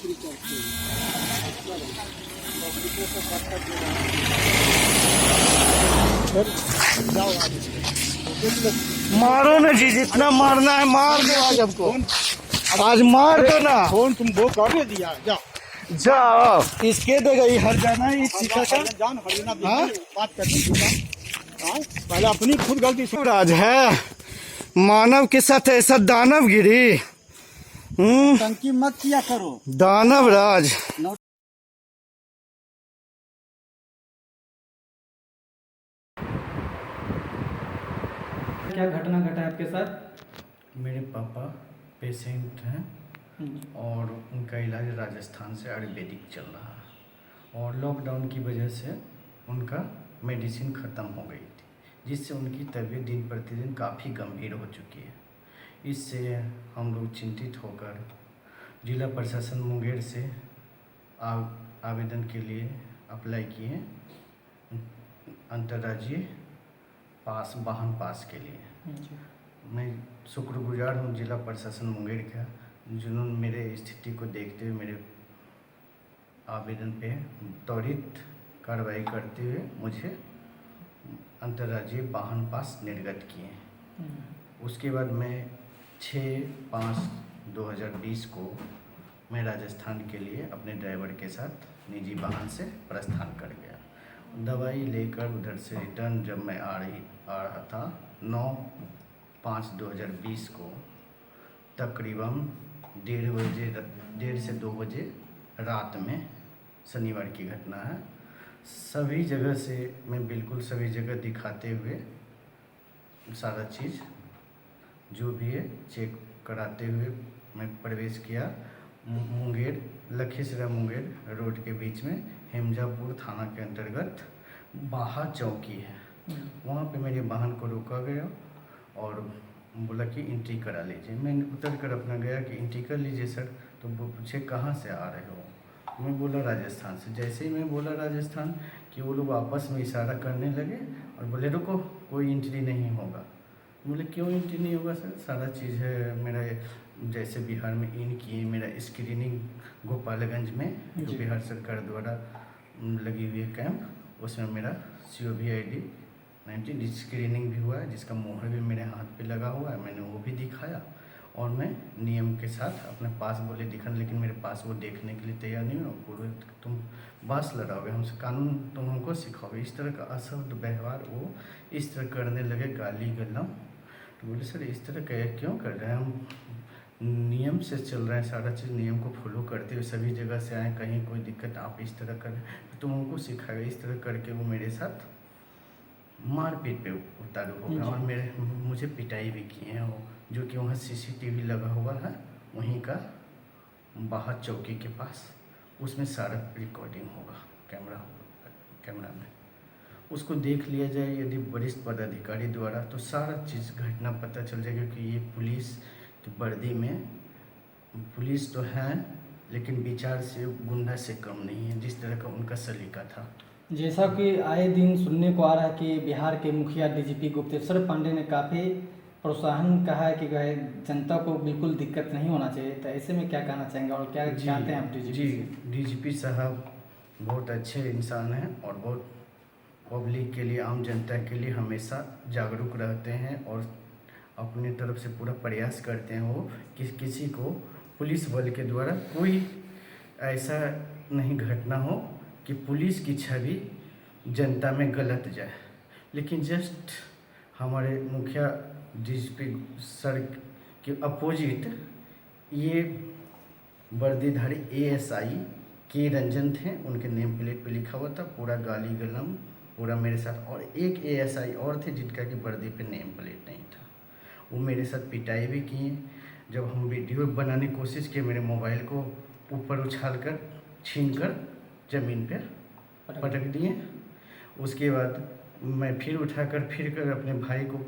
नौकरी करते हैं। पब्लिकों को पता चला। फिर जाओ आज मारो ना जी, जितना मारना है मार दो आज हमको। आज मार दो ना। फोन तुम वो कर दिया, जाओ जाओ, इसके देगा ये हर जाना है इस शिक्षा का। जान हरियाणा बात करनी। पहले अपनी खुद गलती से राज है, मानव के साथ ऐसा दानवगिरी। टंकी मत किया करो। दानव राज। क्या घटना घटा है आपके साथ? मेरे पापा पेशेंट हैं और उनका इलाज राजस्थान से आयुर्वेदिक चल रहा है और लॉकडाउन की वजह से उनका मेडिसिन ख़त्म हो गई थी, जिससे उनकी तबीयत दिन प्रतिदिन काफ़ी गंभीर हो चुकी है। इससे हम लोग चिंतित होकर जिला प्रशासन मुंगेर से आवेदन के लिए अप्लाई किए अंतर्राज्यीय वाहन पास के लिए। मैं शुक्रगुजार हूँ जिला प्रशासन मुंगेर का, जिन्होंने मेरे स्थिति को देखते हुए मेरे आवेदन पे त्वरित कार्रवाई करते हुए मुझे अंतर्राज्यीय वाहन पास निर्गत किए। उसके बाद मैं 6/5/2020 को मैं राजस्थान के लिए अपने ड्राइवर के साथ निजी वाहन से प्रस्थान कर गया। दवाई लेकर उधर से रिटर्न जब मैं आ रहा था 9/5/2020 को तकरीबन 1:30 से 2 बजे रात में, शनिवार की घटना है। सभी जगह से मैं बिल्कुल सभी जगह दिखाते हुए सारा चीज़ जो भी है चेक कराते हुए मैं प्रवेश किया मुंगेर लखीसराय मुंगेर रोड के बीच में हेमजापुर थाना के अंतर्गत बाहा चौकी है। वहाँ पे मेरे वाहन को रोका गया और बोला कि एंट्री करा लीजिए। मैं उतर कर अपना गया कि एंट्री कर लीजिए सर। तो वो पूछे कहाँ से आ रहे हो। मैं बोला राजस्थान से। जैसे ही मैं बोला राजस्थान कि वो लोग आपस में इशारा करने लगे और बोले रुको, कोई एंट्री नहीं होगा। बोले क्यों एंट्री नहीं होगा सर, सारा चीज़ है मेरा। जैसे बिहार में इन किए मेरा स्क्रीनिंग गोपालगंज में जो बिहार सरकार द्वारा लगी हुई है कैंप, उसमें मेरा COVID 19 स्क्रीनिंग भी हुआ है, जिसका मोहर भी मेरे हाथ पे लगा हुआ है। मैंने वो भी दिखाया और मैं नियम के साथ अपने पास बोले दिखाने, लेकिन मेरे पास वो देखने के लिए तैयार नहीं हो। बोले तुम बास लड़ाओगे हमसे, कानून तुम हमको सिखाओगे। इस तरह का अशब्द व्यवहार वो इस तरह करने लगे, गाली गलम। तो बोले सर इस तरह क्यों कर रहे हैं, हम नियम से चल रहे हैं, सारा चीज़ नियम को फॉलो करते हुए सभी जगह से आए, कहीं कोई दिक्कत आप इस तरह कर तुम हमको सिखाएगा। इस तरह करके वो मेरे साथ मारपीट पे उतारू हो गया और मुझे पिटाई भी किए हैं वो, जो कि वहाँ CCTV लगा हुआ है वहीं का बाहर चौकी के पास, उसमें सारा रिकॉर्डिंग होगा कैमरा में। उसको देख लिया जाए यदि वरिष्ठ पदाधिकारी द्वारा, तो सारा चीज़ घटना पता चल जाएगा कि ये पुलिस की वर्दी में पुलिस तो है लेकिन विचार से गुंडा से कम नहीं है, जिस तरह का उनका सलीका था। जैसा कि आए दिन सुनने को आ रहा है कि बिहार के मुखिया DGP गुप्तेश्वर पांडे ने काफ़ी प्रोत्साहन कहा है कि जनता को बिल्कुल दिक्कत नहीं होना चाहिए। तो ऐसे में क्या कहना चाहेंगे और क्या चाहते हैं आप DGP से? DGP साहब बहुत अच्छे इंसान हैं और बहुत पब्लिक के लिए, आम जनता के लिए हमेशा जागरूक रहते हैं और अपने तरफ से पूरा प्रयास करते हैं वो कि किसी को पुलिस बल के द्वारा कोई ऐसा नहीं घटना हो कि पुलिस की छवि जनता में गलत जाए। लेकिन जस्ट हमारे मुखिया DGP सर के अपोजिट ये वर्दीधारी ASI के रंजन थे, उनके नेम प्लेट पे लिखा हुआ था पूरा गाली गलम पूरा मेरे साथ। और एक ASI और थे जिनका कि वर्दी पे नेम प्लेट नहीं था, वो मेरे साथ पिटाई भी किए। जब हम वीडियो बनाने की कोशिश किए, मेरे मोबाइल को ऊपर उछाल कर छीन कर ज़मीन पर पटक दिए। उसके बाद मैं फिर उठाकर फिर कर अपने भाई को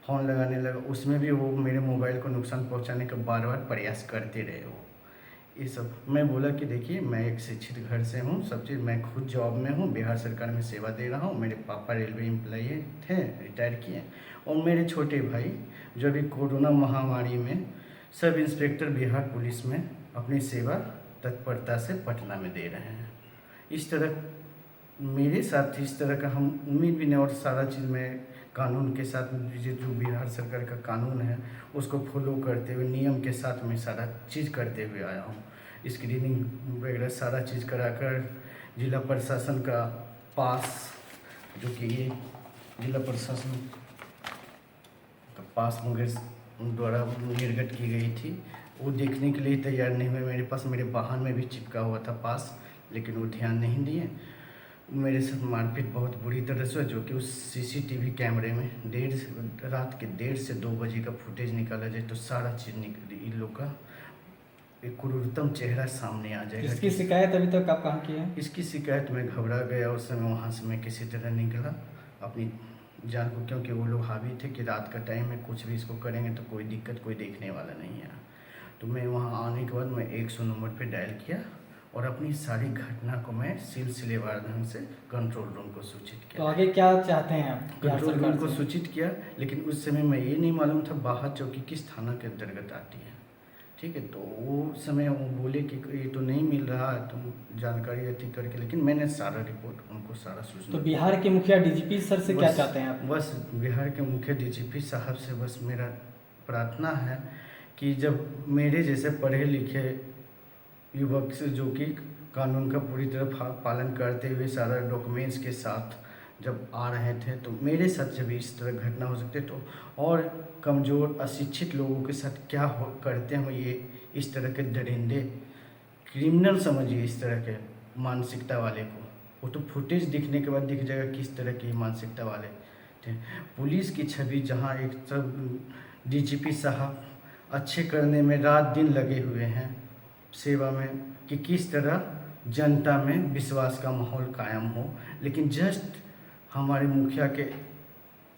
फ़ोन लगाने लगा, उसमें भी वो मेरे मोबाइल को नुकसान पहुंचाने का बार बार प्रयास करते रहे। वो ये सब मैं बोला कि देखिए मैं एक शिक्षित घर से हूँ, सब चीज़ मैं खुद जॉब में हूँ, बिहार सरकार में सेवा दे रहा हूँ। मेरे पापा रेलवे एम्प्लॉई थे, रिटायर किए। और मेरे छोटे भाई जो अभी कोरोना महामारी में सब इंस्पेक्टर बिहार पुलिस में अपनी सेवा तत्परता से पटना में दे रहे हैं। इस तरह मेरे साथ इस तरह का हम उम्मीद भी नहीं, और सारा चीज़ में कानून के साथ जो बिहार सरकार का कानून है उसको फॉलो करते हुए नियम के साथ मैं सारा चीज़ करते हुए आया हूँ। स्क्रीनिंग वगैरह सारा चीज़ कराकर जिला प्रशासन का पास, जो कि ये जिला प्रशासन का पास मुझे द्वारा निर्गत की गई थी, वो देखने के लिए तैयार नहीं हुए। मेरे पास मेरे वाहन में भी चिपका हुआ था पास, लेकिन वो ध्यान नहीं दिए। मेरे साथ मारपीट बहुत बुरी तरह से, जो कि उस सीसीटीवी कैमरे में रात के 1:30 से 2 बजे का फुटेज निकाला जाए तो सारा चीज़ इन लोग का एक क्रूरतम चेहरा सामने आ जाएगा। इसकी शिकायत अभी तक आप कहाँ की है? इसकी शिकायत मैं घबरा गया उस समय, वहाँ से मैं किसी तरह निकला अपनी जान को, क्योंकि वो लोग हावी थे कि रात का टाइम में कुछ भी इसको करेंगे तो कोई दिक्कत, कोई देखने वाला नहीं है। तो मैं वहाँ आने के बाद मैं 100 नंबर पे डायल किया और अपनी सारी घटना को मैं सिलसिलेवार ढंग से कंट्रोल रूम को सूचित तो किया। आगे क्या चाहते हैं आप? कंट्रोल रूम को सूचित किया, लेकिन उस समय मैं ये नहीं मालूम था बाहर चौकी किस थाना के अंतर्गत आती है। ठीक है, तो वो समय वो बोले कि ये तो नहीं मिल रहा है, तुम जानकारी अति करके, लेकिन मैंने सारा रिपोर्ट उनको सारा सूचना। तो बिहार के मुखिया डीजीपी सर से क्या चाहते हैं आप? बस बिहार के मुखिया डीजीपी साहब से बस मेरा प्रार्थना है कि जब मेरे जैसे पढ़े लिखे युवक से, जो कि कानून का पूरी तरह पालन करते हुए सारा डॉक्यूमेंट्स के साथ जब आ रहे थे, तो मेरे साथ जब इस तरह घटना हो सकती है तो और कमज़ोर अशिक्षित लोगों के साथ क्या करते हैं ये इस तरह के दरिंदे क्रिमिनल समझिए, इस तरह के मानसिकता वाले को। वो तो फुटेज दिखने के बाद दिख जाएगा किस तरह की मानसिकता वाले थे। पुलिस की छवि जहाँ एक सब डीजीपी साहब अच्छे करने में रात दिन लगे हुए हैं सेवा में, कि किस तरह जनता में विश्वास का माहौल कायम हो, लेकिन जस्ट हमारे मुखिया के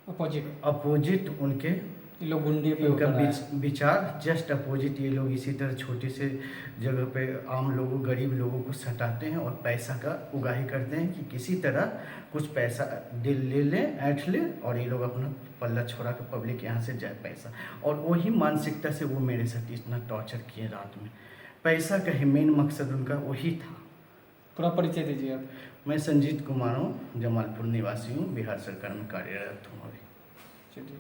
अपोजिट उनके ये लोग गुंडे पे उनका उतर रहा है। विचार जस्ट अपोजिट। ये लोग इसी तरह छोटे से जगह पे आम लोगों, गरीब लोगों को सटाते हैं और पैसा का उगाही करते हैं कि किसी तरह कुछ पैसा ले लें, ऐंठ लें, और ये लोग अपना पल्ला छोड़ा के पब्लिक यहाँ से जाए पैसा। और वही मानसिकता से वो मेरे साथ इतना टॉर्चर किए रात में। पैसा का ही मेन मकसद उनका वही था। पूरा परिचय दीजिए आप। मैं संजीत कुमार हूँ, जमालपुर निवासी हूँ, बिहार सरकार में कार्यरत हूँ अभी। चलिए।